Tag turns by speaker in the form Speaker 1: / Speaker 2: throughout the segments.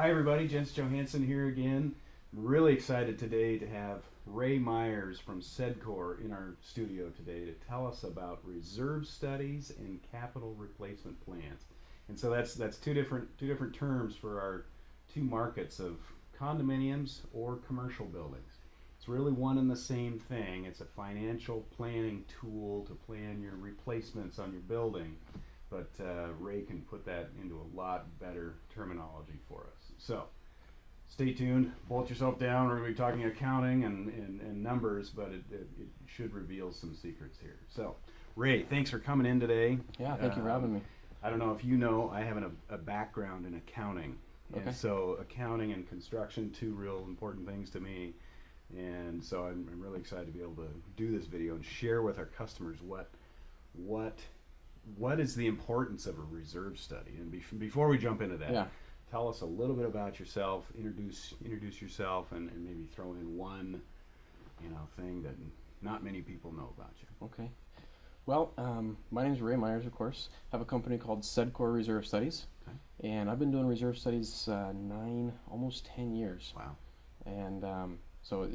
Speaker 1: Hi everybody, Johanson here again. I'm really excited today to have Ray Myers from Cedcore in our studio today to tell us about reserve studies and capital replacement plans. And so that's two different terms for our two markets of condominiums or commercial buildings. It's really one and the same thing. It's a financial planning tool to plan your replacements on your building. But Ray can put that into a lot better terminology for us. So stay tuned, bolt yourself down. We're going to be talking accounting and numbers, but it should reveal some secrets here. So Ray, thanks for coming in today.
Speaker 2: Yeah, thank you for having me.
Speaker 1: I don't know if you know, I have a background in accounting.
Speaker 2: Okay.
Speaker 1: And so accounting and construction, two real important things to me. And so I'm really excited to be able to do this video and share with our customers what is the importance of a reserve study. And before we jump into that,
Speaker 2: Yeah.
Speaker 1: tell us a little bit about yourself, introduce yourself, and maybe throw in one thing that not many people know about you.
Speaker 2: Okay. Well, my name is Ray Myers, of course. I have a company called Cedcore Reserve Studies,
Speaker 1: Okay.
Speaker 2: and I've been doing reserve studies almost 10 years.
Speaker 1: Wow.
Speaker 2: And so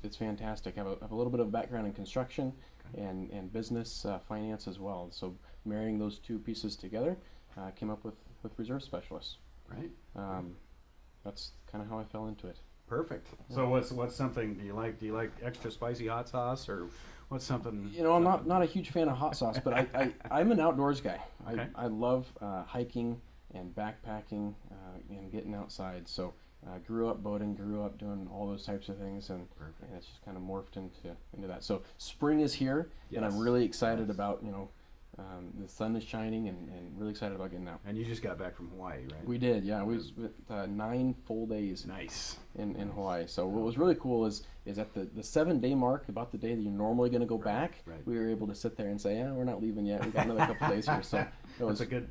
Speaker 2: it's fantastic. I have a little bit of background in construction
Speaker 1: Okay.
Speaker 2: and business finance as well. So marrying those two pieces together, came up with reserve specialists.
Speaker 1: Right.
Speaker 2: That's kind of how I fell into it.
Speaker 1: Perfect. So what's something do you like extra spicy hot sauce, or what's something?
Speaker 2: You know, I'm not a huge fan of hot sauce, but I'm an outdoors guy.
Speaker 1: Okay.
Speaker 2: I love hiking and backpacking and getting outside. So grew up boating, grew up doing all those types of things, and it's just kind of morphed into that. So spring is here, and I'm
Speaker 1: Yes.
Speaker 2: really excited
Speaker 1: Yes.
Speaker 2: about the sun is shining, and really excited about getting out.
Speaker 1: And you just got back from Hawaii, right?
Speaker 2: We did, yeah. We was with 9 full days
Speaker 1: Nice.
Speaker 2: in Hawaii. So what was really cool is at the 7-day mark, about the day that you're normally going to go back,
Speaker 1: right.
Speaker 2: we were able to sit there and say, yeah, we're not leaving yet. We got another couple days here. So
Speaker 1: That's a good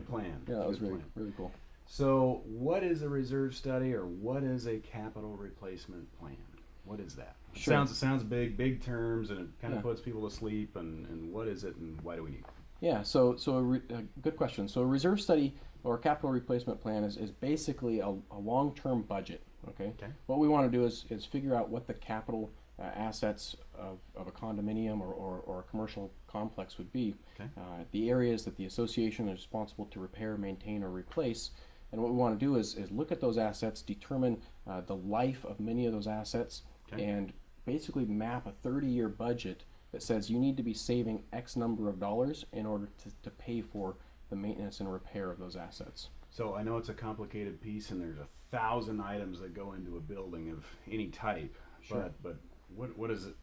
Speaker 1: plan.
Speaker 2: yeah,
Speaker 1: That's
Speaker 2: that
Speaker 1: a
Speaker 2: was
Speaker 1: good
Speaker 2: really
Speaker 1: plan.
Speaker 2: really cool.
Speaker 1: So what is a reserve study, or what is a capital replacement plan? What is that? It
Speaker 2: Sure.
Speaker 1: sounds big terms, and it kind of
Speaker 2: Yeah.
Speaker 1: puts people to sleep. And what is it, and why do we need it?
Speaker 2: Yeah, so a good question. So a reserve study or capital replacement plan is basically a long-term budget. Okay.
Speaker 1: Okay.
Speaker 2: What we want to do is figure out what the capital assets of a condominium or a commercial complex would be.
Speaker 1: Okay.
Speaker 2: The areas that the association is responsible to repair, maintain, or replace. And what we want to do is look at those assets, determine the life of many of those assets,
Speaker 1: Okay.
Speaker 2: and basically map a 30-year budget that says you need to be saving X number of dollars in order to pay for the maintenance and repair of those assets.
Speaker 1: So I know it's a complicated piece, and there's 1,000 items that go into a building of any type.
Speaker 2: Sure.
Speaker 1: But what is it?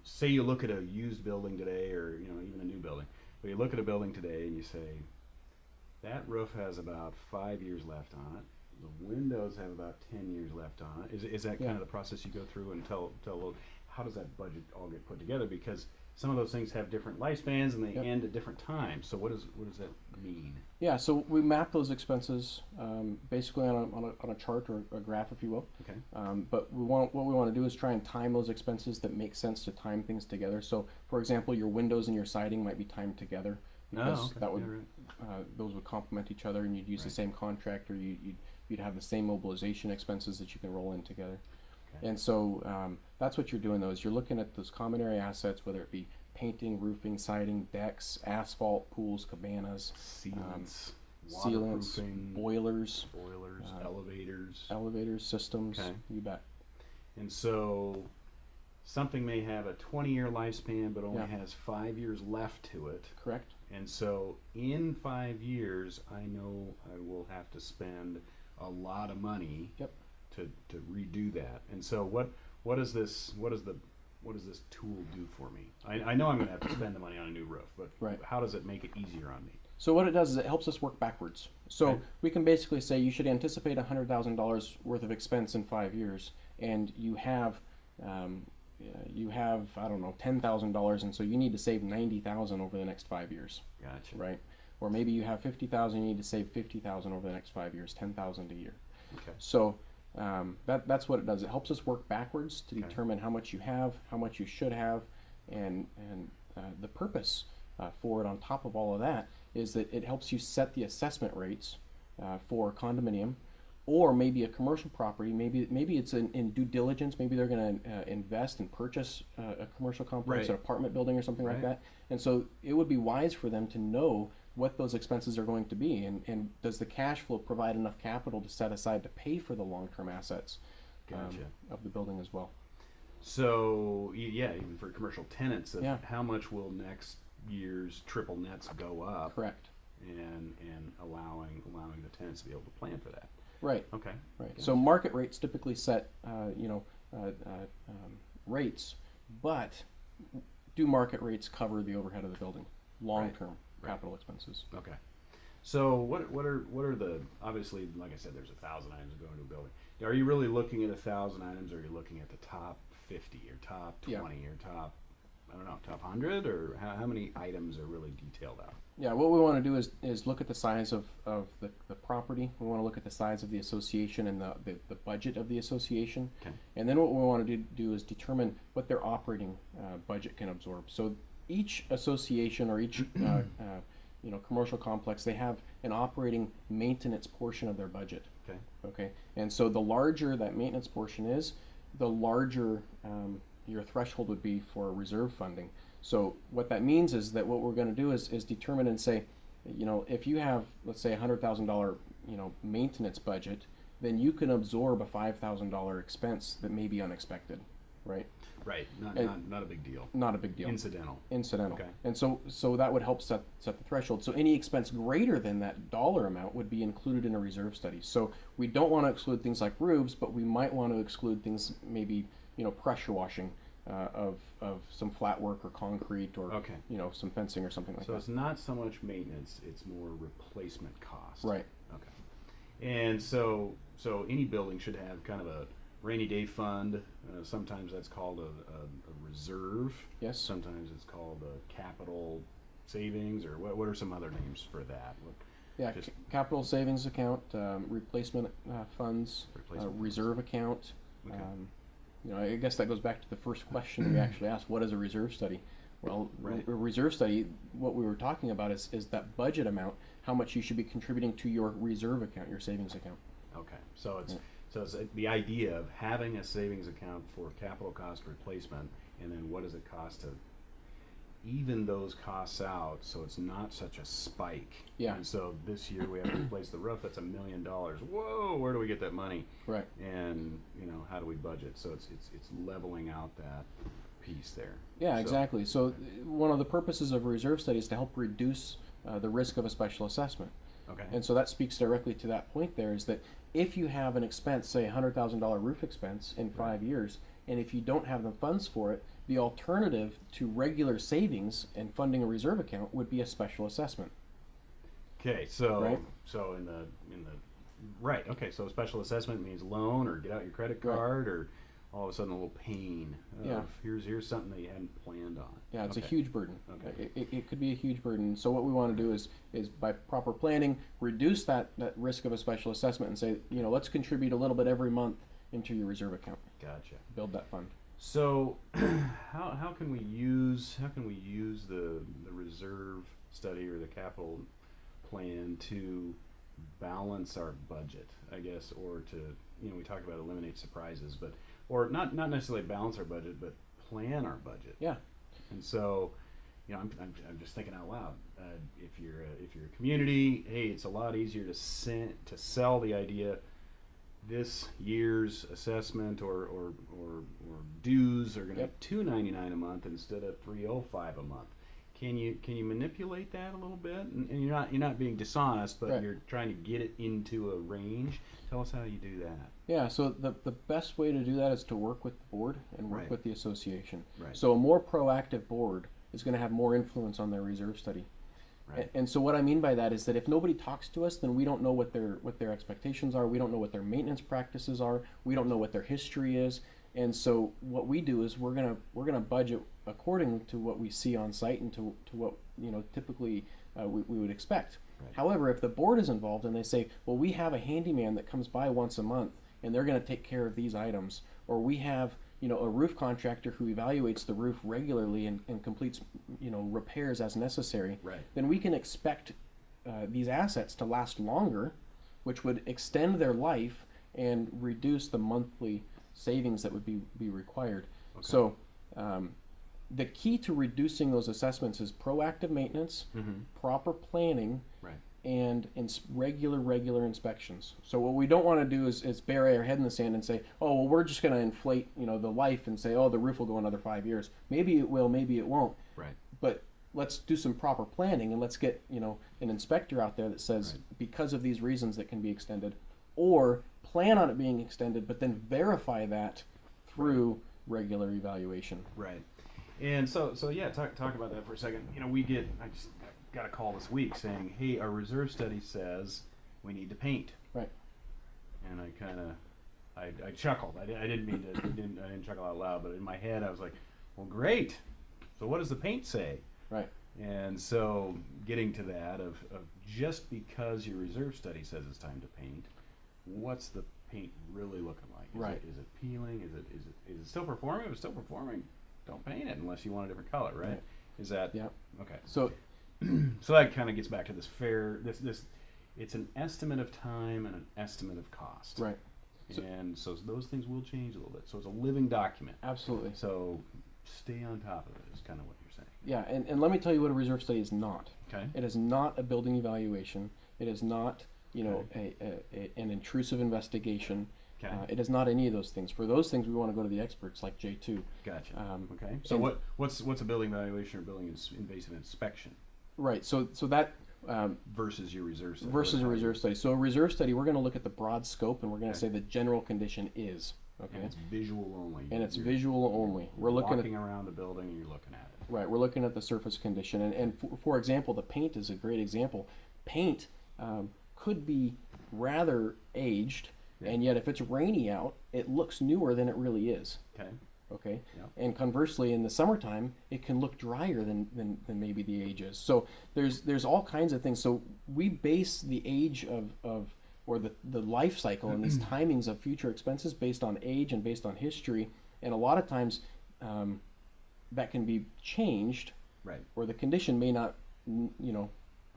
Speaker 1: Say you look at a used building today, or even a new building. But you look at a building today and you say, that roof has about 5 years left on it. The windows have about 10 years left on it. Is that
Speaker 2: Yeah.
Speaker 1: kind of the process you go through, and tell how does that budget all get put together? Because some of those things have different lifespans, and they
Speaker 2: Yep.
Speaker 1: end at different times. So what does that mean?
Speaker 2: Yeah, so we map those expenses basically on a chart or a graph, if you will.
Speaker 1: Okay.
Speaker 2: But what we want to do is try and time those expenses that make sense to time things together. So, for example, your windows and your siding might be timed together, because
Speaker 1: okay.
Speaker 2: that would
Speaker 1: Yeah, right.
Speaker 2: those would complement each other, and you'd use the
Speaker 1: Right.
Speaker 2: same contractor. You'd have the same mobilization expenses that you can roll in together.
Speaker 1: Okay.
Speaker 2: And so that's what you're doing, though, is you're looking at those common area assets, whether it be painting, roofing, siding, decks, asphalt, pools, cabanas,
Speaker 1: Sealants,
Speaker 2: sealants,
Speaker 1: waterproofing,
Speaker 2: boilers,
Speaker 1: elevators.
Speaker 2: systems.
Speaker 1: Okay.
Speaker 2: You bet.
Speaker 1: And so something may have a 20-year lifespan, but only
Speaker 2: Yeah.
Speaker 1: has 5 years left to it.
Speaker 2: Correct.
Speaker 1: And so in 5 years, I know I will have to spend a lot of money
Speaker 2: Yep.
Speaker 1: to redo that. And so what does this tool do for me? I know I'm going to have to spend the money on a new roof, but
Speaker 2: Right.
Speaker 1: how does it make it easier on me?
Speaker 2: So what it does is it helps us work backwards. So
Speaker 1: Okay.
Speaker 2: we can basically say you should anticipate $100,000 worth of expense in 5 years, and you have I don't know, $10,000, and so you need to save $90,000 over the next 5 years,
Speaker 1: Gotcha.
Speaker 2: right? Or maybe you have $50,000, you need to save $50,000 over the next 5 years, $10,000 a year.
Speaker 1: Okay.
Speaker 2: So that's what it does. It helps us work backwards to
Speaker 1: Okay.
Speaker 2: determine how much you have, how much you should have, and the purpose for it on top of all of that is that it helps you set the assessment rates for a condominium or maybe a commercial property. Maybe it's in due diligence. Maybe they're going to invest and purchase a commercial complex,
Speaker 1: Right.
Speaker 2: an apartment building, or something like
Speaker 1: Right.
Speaker 2: that. And so it would be wise for them to know what those expenses are going to be, and does the cash flow provide enough capital to set aside to pay for the long-term assets
Speaker 1: Gotcha.
Speaker 2: of the building as well.
Speaker 1: So yeah, even for commercial tenants,
Speaker 2: Yeah.
Speaker 1: how much will next year's triple nets go up,
Speaker 2: Correct.
Speaker 1: and allowing the tenants to be able to plan for that.
Speaker 2: Right.
Speaker 1: Okay.
Speaker 2: Right.
Speaker 1: Gotcha.
Speaker 2: So market rates typically set, rates, but do market rates cover the overhead of the building, long-term
Speaker 1: Right.
Speaker 2: capital expenses?
Speaker 1: Okay. So what are the, obviously, like I said, there's 1,000 items going to a building. Are you really looking at 1,000 items, or are you looking at the top 50 or top 20 or top, I don't know, top 100, or how many items are really detailed out?
Speaker 2: Yeah, what we want to do is look at the size of the property. We want to look at the size of the association and the budget of the association.
Speaker 1: Okay.
Speaker 2: And then what we want to do is determine what their operating budget can absorb. So each association or each commercial complex, they have an operating maintenance portion of their budget.
Speaker 1: Okay.
Speaker 2: Okay, and so the larger that maintenance portion is, the larger your threshold would be for reserve funding. So what that means is that what we're going to do is determine and say, if you have, let's say, $100,000 maintenance budget, then you can absorb a $5,000 expense that may be unexpected, right?
Speaker 1: Right. Not a big deal.
Speaker 2: Not a big deal.
Speaker 1: Incidental.
Speaker 2: Incidental.
Speaker 1: Okay.
Speaker 2: And so that would help set the threshold. So any expense greater than that dollar amount would be included in a reserve study. So we don't want to exclude things like roofs, but we might want to exclude things, maybe pressure washing of some flat work or concrete, or
Speaker 1: Okay.
Speaker 2: some fencing or something like
Speaker 1: So
Speaker 2: that.
Speaker 1: it's not so much maintenance; it's more replacement cost.
Speaker 2: Right.
Speaker 1: Okay. And so any building should have kind of a rainy day fund. Sometimes that's called a reserve.
Speaker 2: Yes.
Speaker 1: Sometimes it's called a capital savings, or what are some other names for that?
Speaker 2: Yeah,
Speaker 1: Just-
Speaker 2: capital savings account, replacement funds,
Speaker 1: Replacement
Speaker 2: reserve account.
Speaker 1: Okay.
Speaker 2: I guess that goes back to the first question we actually asked: what is a reserve study? Well,
Speaker 1: Right.
Speaker 2: a reserve study, what we were talking about is that budget amount, how much you should be contributing to your reserve account, your savings account.
Speaker 1: Okay. So it's
Speaker 2: Yeah.
Speaker 1: so it's the idea of having a savings account for capital cost replacement, and then what does it cost to even those costs out, so it's not such a spike.
Speaker 2: Yeah.
Speaker 1: And so this year we have to replace the roof. That's $1 million. Whoa, where do we get that money?
Speaker 2: Right.
Speaker 1: And how do we budget? So it's leveling out that piece there.
Speaker 2: Yeah,
Speaker 1: So-
Speaker 2: exactly. So one of the purposes of a reserve study is to help reduce the risk of a special assessment.
Speaker 1: Okay.
Speaker 2: And so that speaks directly to that point there, is that if you have an expense, say $100,000 roof expense in 5 years, and if you don't have the funds for it, the alternative to regular savings and funding a reserve account would be a special assessment.
Speaker 1: Okay. So
Speaker 2: Right.
Speaker 1: so in the right. Okay. So special assessment means loan, or get out your credit card, or all of a sudden a little pain of
Speaker 2: Yeah.
Speaker 1: here's something that you hadn't planned on.
Speaker 2: Yeah, it's
Speaker 1: Okay.
Speaker 2: a huge burden.
Speaker 1: Okay.
Speaker 2: It could be a huge burden. So what we want to do is by proper planning, reduce that risk of a special assessment and say, let's contribute a little bit every month into your reserve account.
Speaker 1: Gotcha.
Speaker 2: Build that fund.
Speaker 1: So how can we use the reserve study or the capital plan to balance our budget, I guess, or to we talk about eliminate surprises, but or not necessarily balance our budget, but plan our budget.
Speaker 2: Yeah.
Speaker 1: And so, I'm just thinking out loud. If you're a community, hey, it's a lot easier to sell the idea. This year's assessment or dues are going to
Speaker 2: Yep.
Speaker 1: be $299 a month instead of $305 a month. Can you manipulate that a little bit? And you're not being dishonest, but
Speaker 2: Right.
Speaker 1: you're trying to get it into a range. Tell us how you do that.
Speaker 2: Yeah, so the best way to do that is to work with the board and work
Speaker 1: Right.
Speaker 2: with the association.
Speaker 1: Right.
Speaker 2: So a more proactive board is going to have more influence on their reserve study.
Speaker 1: Right.
Speaker 2: And so what I mean by that is that if nobody talks to us, then we don't know what their expectations are. We don't know what their maintenance practices are. We don't know what their history is. And so what we do is we're gonna budget according to what we see on site and to what typically we would expect.
Speaker 1: Right.
Speaker 2: However, if the board is involved and they say, well, we have a handyman that comes by once a month and they're going to take care of these items, or we have a roof contractor who evaluates the roof regularly and completes repairs as necessary,
Speaker 1: Right.
Speaker 2: then we can expect these assets to last longer which would extend their life and reduce the monthly savings that would be required.
Speaker 1: Okay.
Speaker 2: So the key to reducing those assessments is proactive maintenance, proper planning,
Speaker 1: Right.
Speaker 2: and regular inspections. So what we don't want to do is bury our head in the sand and say, oh, well, we're just going to inflate, the life and say, oh, the roof will go another 5 years. Maybe it will, maybe it won't.
Speaker 1: Right.
Speaker 2: But let's do some proper planning and let's get, an inspector out there that says,
Speaker 1: Right.
Speaker 2: because of these reasons that can be extended, or plan on it being extended, but then verify that through regular evaluation.
Speaker 1: Right. And so yeah, talk about that for a second. I just got a call this week saying, hey, our reserve study says we need to paint.
Speaker 2: Right.
Speaker 1: And I chuckled. I didn't mean to. I didn't chuckle out loud, but in my head I was like, well, great. So what does the paint say?
Speaker 2: Right.
Speaker 1: And so getting to that of just because your reserve study says it's time to paint, what's the paint really looking like?
Speaker 2: Right.
Speaker 1: Is it peeling? Is it still performing? If it's still performing, don't paint it unless you want a different color, right?
Speaker 2: Right.
Speaker 1: Is that
Speaker 2: Yeah.
Speaker 1: okay?
Speaker 2: So
Speaker 1: So that kind of gets back to this it's an estimate of time and an estimate of cost.
Speaker 2: right.
Speaker 1: And so those things will change a little bit. So it's a living document.
Speaker 2: Absolutely.
Speaker 1: So stay on top of it is kind of what you're saying.
Speaker 2: Yeah, and let me tell you what a reserve study is not.
Speaker 1: Okay.
Speaker 2: It is not a building evaluation. It is not, an intrusive investigation.
Speaker 1: Okay.
Speaker 2: It is not any of those things. For those things, we want to go to the experts like J2.
Speaker 1: Gotcha. Okay.
Speaker 2: and-
Speaker 1: So what's a building evaluation or building invasive inspection
Speaker 2: Right. So that
Speaker 1: versus your reserve study?
Speaker 2: versus a reserve study. So a reserve study, we're going to look at the broad scope, and we're going to
Speaker 1: Okay.
Speaker 2: say the general condition is. Okay.
Speaker 1: And it's visual only.
Speaker 2: And it's
Speaker 1: You're
Speaker 2: visual only. We're looking at
Speaker 1: walking around the building and you're looking at it.
Speaker 2: Right, we're looking at the surface condition, and for example, the paint is a great example. Paint could be rather aged,
Speaker 1: Yeah.
Speaker 2: and yet if it's rainy out, it looks newer than it really is.
Speaker 1: Okay.
Speaker 2: Okay,
Speaker 1: Yeah.
Speaker 2: and conversely, in the summertime, it can look drier than maybe the age is. So there's all kinds of things. So we base the age of or the life cycle and these timings of future expenses based on age and based on history, and a lot of times that can be changed,
Speaker 1: Right.
Speaker 2: or the condition may not,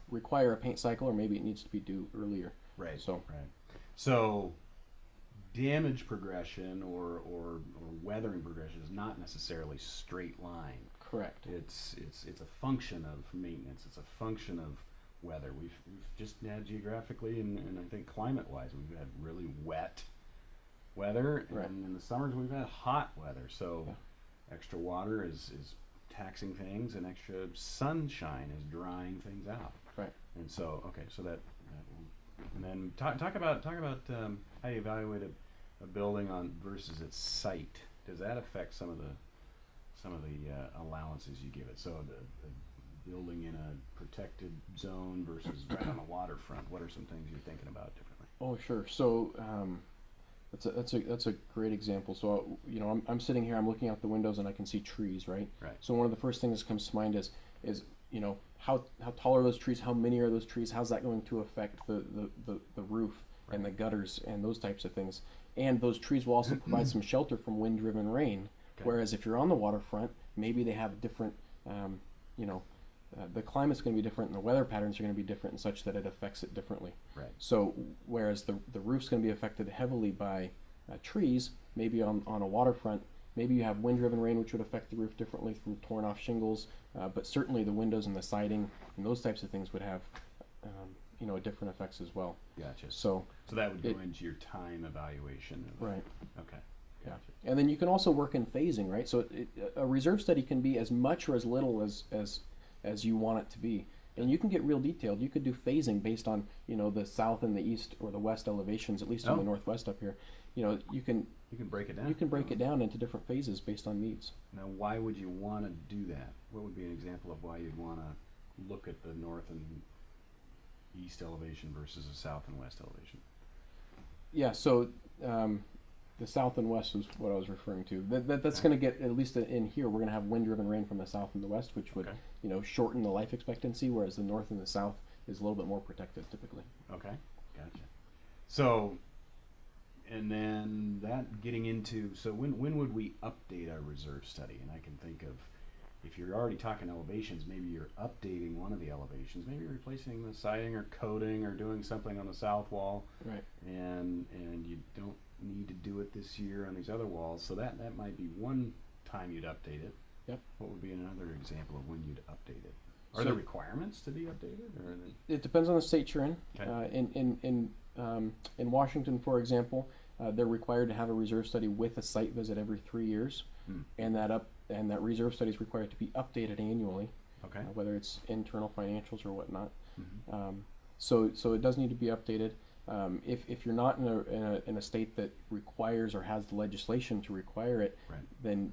Speaker 2: require a paint cycle, or maybe it needs to be due earlier.
Speaker 1: Right.
Speaker 2: So
Speaker 1: Right. So damage progression or weathering progression is not necessarily straight line.
Speaker 2: correct.
Speaker 1: It's a function of maintenance. It's a function of weather. We've just had geographically and I think climate wise we've had really wet weather,
Speaker 2: Right.
Speaker 1: and in the summers we've had hot weather. So
Speaker 2: Yeah.
Speaker 1: extra water is taxing things, and extra sunshine is drying things out.
Speaker 2: Right.
Speaker 1: And so so that and then talk about how you evaluate a building on versus its site. Does that affect some of the allowances you give it? So the building in a protected zone versus right on the waterfront. What are some things you're thinking about differently?
Speaker 2: Oh, sure. So that's a great example. So I'm sitting here, I'm looking out the windows, and I can see trees, right?
Speaker 1: Right.
Speaker 2: So one of the first things that comes to mind is how tall are those trees? How many are those trees? How's that going to affect the roof and the gutters and those types of things? And those trees will also provide some shelter from wind-driven rain.
Speaker 1: Okay.
Speaker 2: Whereas if you're on the waterfront, maybe they have different, the climate's going to be different and the weather patterns are going to be different and such that it affects it differently.
Speaker 1: Right.
Speaker 2: So whereas the roof's going to be affected heavily by trees, maybe on a waterfront, maybe you have wind-driven rain, which would affect the roof differently from torn-off shingles, but certainly the windows and the siding and those types of things would have, different effects as well.
Speaker 1: Gotcha.
Speaker 2: So
Speaker 1: that would go into your time evaluation.
Speaker 2: right.
Speaker 1: Okay.
Speaker 2: Yeah.
Speaker 1: Gotcha.
Speaker 2: And then you can also work in phasing, right? So a reserve study can be as much or as little as you want it to be. And you can get real detailed. You could do phasing based on, the south and the east or the west elevations, at least in the northwest up here. You can
Speaker 1: break it down.
Speaker 2: You can break it down into different phases based on needs.
Speaker 1: Now, why would you want to do that? What would be an example of why you'd want to look at the north and east elevation versus the south and west elevation?
Speaker 2: Yeah, so the south and west is what I was referring to. That's going to get, at least in here, we're going to have wind-driven rain from the south and the west, which would, shorten the life expectancy, whereas the north and the south is a little bit more protected typically.
Speaker 1: Okay, gotcha. So, and then that getting into, so when would we update our reserve study? And I can think of if you're already talking elevations, maybe you're updating one of the elevations, maybe you're replacing the siding or coating or doing something on the south wall,
Speaker 2: Right.
Speaker 1: and you don't need to do it this year on these other walls. So that might be one time you'd update it.
Speaker 2: Yep.
Speaker 1: What would be another example of when you'd update it? Are
Speaker 2: So
Speaker 1: there requirements to be updated, or are they?
Speaker 2: it depends on the state you're in.
Speaker 1: Okay.
Speaker 2: In Washington, for example, they're required to have a reserve study with a site visit every 3 years, and that reserve study is required to be updated annually,
Speaker 1: Okay.
Speaker 2: whether it's internal financials or whatnot.
Speaker 1: Mm-hmm.
Speaker 2: So it does need to be updated. If you're not in a state that requires or has the legislation to require it,
Speaker 1: Right.
Speaker 2: then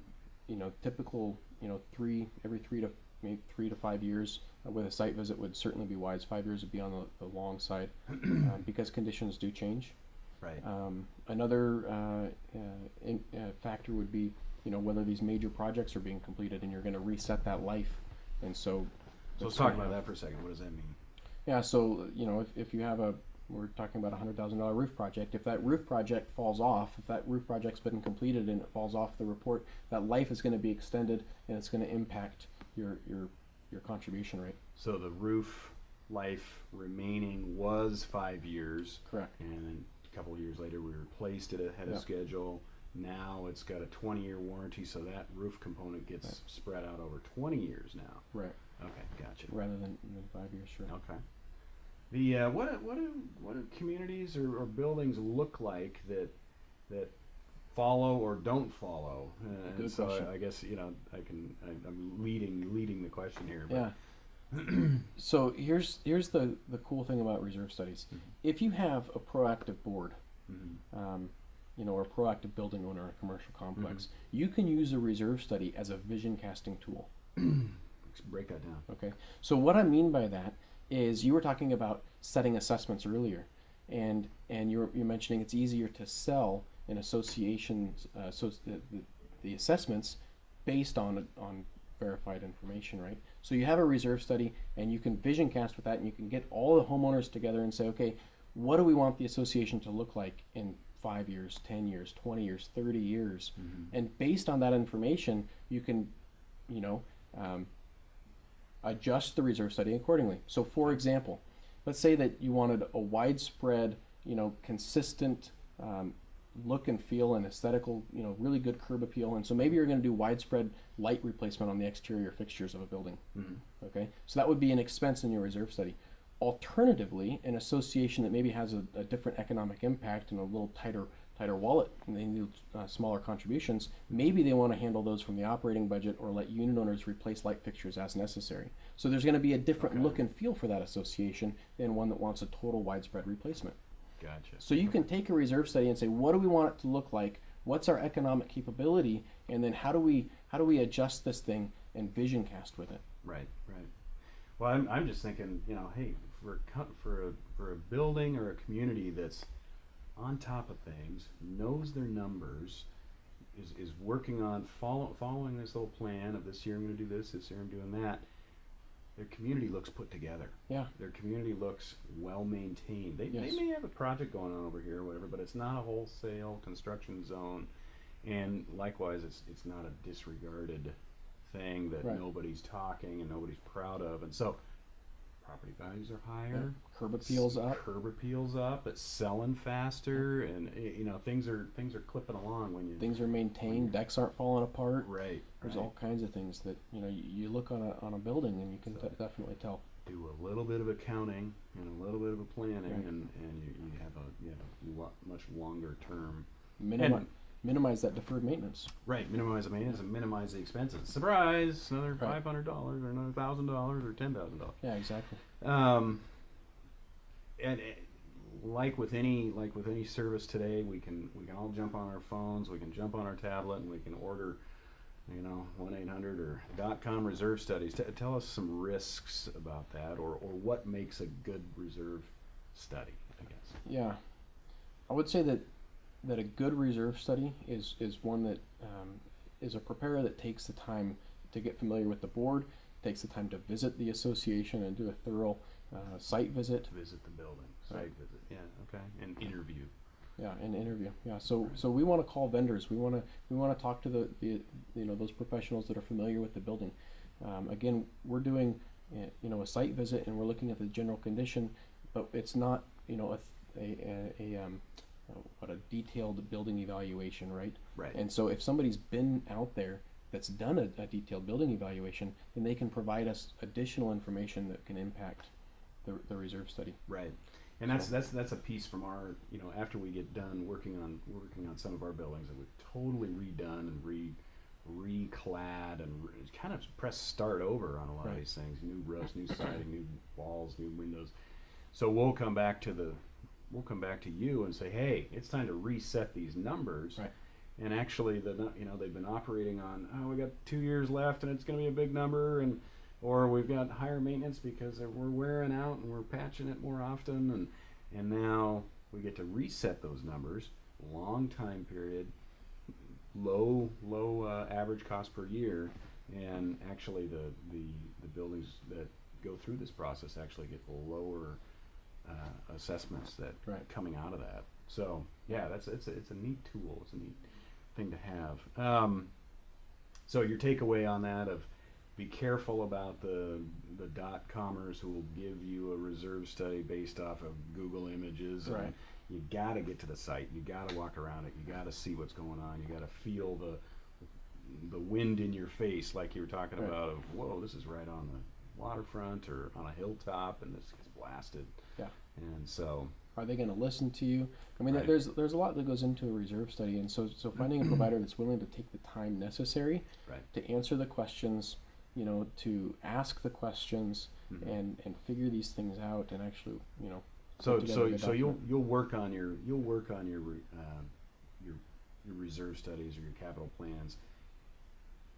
Speaker 2: typical every 3 to 5 years with a site visit would certainly be wise. 5 years would be on the long side because conditions do change.
Speaker 1: Right.
Speaker 2: Another factor would be whether these major projects are being completed and you're going to reset that life, and so.
Speaker 1: So let's talk about that for a second. What does that mean?
Speaker 2: Yeah, so if you have we're talking about $100,000 roof project. If that roof project falls off, if that roof project's been completed and it falls off the report, that life is going to be extended and it's going to impact your contribution rate.
Speaker 1: So the roof life remaining was 5 years.
Speaker 2: Correct.
Speaker 1: And then a couple of years later, we replaced it ahead
Speaker 2: Yeah.
Speaker 1: of schedule. Now it's got a 20-year warranty, so that roof component gets
Speaker 2: Right.
Speaker 1: spread out over 20 years now.
Speaker 2: Right.
Speaker 1: Okay, gotcha.
Speaker 2: Rather than 5 years, sure.
Speaker 1: Okay. The what do communities or buildings look like that follow or don't follow? And
Speaker 2: Good
Speaker 1: so
Speaker 2: question.
Speaker 1: I guess I'm leading the question here. But
Speaker 2: Yeah. So here's the cool thing about reserve studies.
Speaker 1: Mhm.
Speaker 2: If you have a proactive board,
Speaker 1: Mhm.
Speaker 2: or a proactive building owner, a commercial complex, you can use a reserve study as a vision casting tool.
Speaker 1: Let's break that down.
Speaker 2: Okay, so what I mean by that is you were talking about setting assessments earlier, and you're mentioning it's easier to sell an association's the assessments based on verified information, right? So you have a reserve study, and you can vision cast with that, and you can get all the homeowners together and say, okay, what do we want the association to look like in 5 years, 10 years, 20 years, 30 years? And based on that information, you can, adjust the reserve study accordingly. So for example, let's say that you wanted a widespread, consistent look and feel and aesthetical, really good curb appeal, and so maybe you're going to do widespread light replacement on the exterior fixtures of a building. Okay, so that would be an expense in your reserve study. Alternatively, an association that maybe has a different economic impact and a little tighter wallet, and they need smaller contributions, maybe they want to handle those from the operating budget or let unit owners replace light fixtures as necessary. So there's going to be a different look and feel for that association than one that wants a total widespread replacement.
Speaker 1: Gotcha.
Speaker 2: So you can take a reserve study and say, what do we want it to look like? What's our economic capability? And then how do we adjust this thing and vision cast with it?
Speaker 1: Right. Well, I'm just thinking, hey, for a building or a community that's on top of things, knows their numbers, is working on following this little plan of this year I'm going to do this year I'm doing that. Their community looks put together.
Speaker 2: Yeah.
Speaker 1: Their community looks well maintained. They
Speaker 2: Yes.
Speaker 1: may have a project going on over here or whatever, but it's not a wholesale construction zone. And likewise, it's not a disregarded thing that
Speaker 2: Right.
Speaker 1: nobody's talking and nobody's proud of. And so property values are higher.
Speaker 2: Curb appeals up.
Speaker 1: Curb appeals up. It's selling faster, and things are clipping along when you.
Speaker 2: Things are maintained. Decks aren't falling apart.
Speaker 1: Right.
Speaker 2: There's all kinds of things that you look on a building and you can definitely tell.
Speaker 1: Do a little bit of accounting and a little bit of a planning,
Speaker 2: Right.
Speaker 1: and you have a much longer term.
Speaker 2: Minimize that deferred maintenance.
Speaker 1: Right, minimize the maintenance and minimize the expenses. Surprise! Another
Speaker 2: Right.
Speaker 1: $500 or another $1,000 or $10,000.
Speaker 2: Yeah, exactly.
Speaker 1: And like with any service today, we can all jump on our phones, we can jump on our tablet, and we can order 1-800 or .com reserve studies. Tell us some risks about that, or what makes a good reserve study, I guess.
Speaker 2: Yeah, I would say that a good reserve study is one that is a preparer that takes the time to get familiar with the board, takes the time to visit the association and do a thorough site visit.
Speaker 1: To visit the building, site
Speaker 2: Right.
Speaker 1: visit, yeah, okay, and interview.
Speaker 2: Yeah, an interview. Yeah, so we want to call vendors. We want to talk to the those professionals that are familiar with the building. Again, we're doing a site visit and we're looking at the general condition, but it's not a detailed building evaluation, right?
Speaker 1: Right.
Speaker 2: And so if somebody's been out there that's done a detailed building evaluation, then they can provide us additional information that can impact the reserve study.
Speaker 1: Right. And that's a piece from our, after we get done working on some of our buildings that we've totally redone and reclad and kind of press start over on a lot of these things, new roofs, new siding, new walls, new windows. So we'll come back to you and say, hey, it's time to reset these numbers.
Speaker 2: Right.
Speaker 1: And actually, they've been operating on, we got 2 years left and it's going to be a big number, or we've got higher maintenance because we're wearing out and we're patching it more often, and now we get to reset those numbers, long time period, low average cost per year, and actually the buildings that go through this process actually get lower assessments that coming out of that. So yeah, it's a neat tool. It's a neat thing to have. So your takeaway on that of be careful about the .comers who will give you a reserve study based off of Google images.
Speaker 2: Right.
Speaker 1: And you got to get to the site. You got to walk around it. You got to see what's going on. You got to feel the wind in your face, like you were talking about. Of whoa, this is right on the waterfront or on a hilltop, and this gets blasted.
Speaker 2: Yeah.
Speaker 1: And so,
Speaker 2: are they going to listen to you? I mean, there's a lot that goes into a reserve study, and so finding a provider that's willing to take the time necessary to answer the questions, to ask the questions, and figure these things out, and actually,
Speaker 1: So you'll work on your reserve studies or your capital plans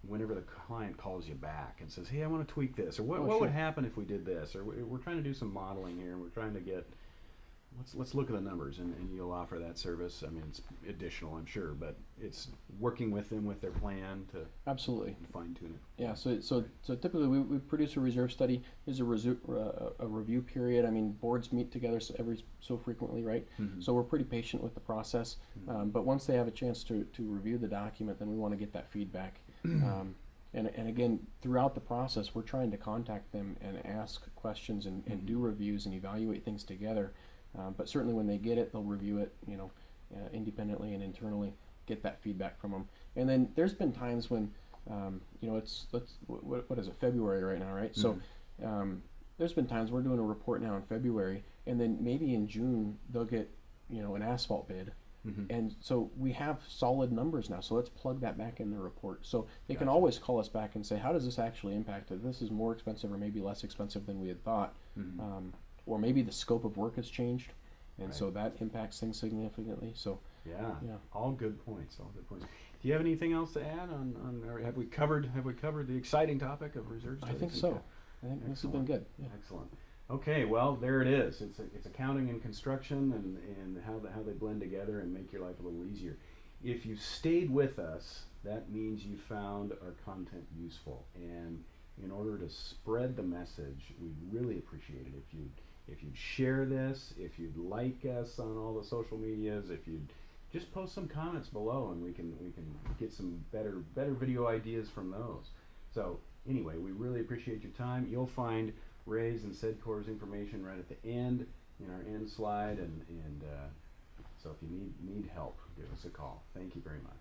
Speaker 1: whenever the client calls you back and says, hey, I want to tweak this, or what would happen if we did this, or we're trying to do some modeling here and we're trying to get, let's look at the numbers, and you'll offer that service. I mean, it's additional, I'm sure, but it's working with them with their plan to
Speaker 2: absolutely
Speaker 1: fine tune it.
Speaker 2: Yeah. So typically we produce a reserve study. There's a review period. I mean, boards meet together every so frequently, right? So we're pretty patient with the process. But once they have a chance to review the document, then we want to get that feedback. And again, throughout the process, we're trying to contact them and ask questions and do reviews and evaluate things together. But certainly when they get it, they'll review it, independently and internally, get that feedback from them. And then there's been times when, what is it, February right now, right? So there's been times we're doing a report now in February, and then maybe in June they'll get, an asphalt bid. And so we have solid numbers now, so let's plug that back in the report. So they can always call us back and say, how does this actually impact it? This is more expensive or maybe less expensive than we had thought. Or maybe the scope of work has changed, and so that impacts things significantly. So
Speaker 1: all good points. Do you have anything else to add on or have we covered the exciting topic of reserve studies?
Speaker 2: I think so. I think this has been good. Yeah.
Speaker 1: Excellent. Okay, well, there it is. It's accounting and construction, and how they blend together and make your life a little easier. If you stayed with us, that means you found our content useful, and in order to spread the message, we'd really appreciate it if you'd share this, if you'd like us on all the social medias, if you'd just post some comments below, and we can get some better video ideas from those. So anyway, we really appreciate your time. You'll find Ray's and Cedcore's information right at the end in our end slide, and so if you need help, give us a call. Thank you very much.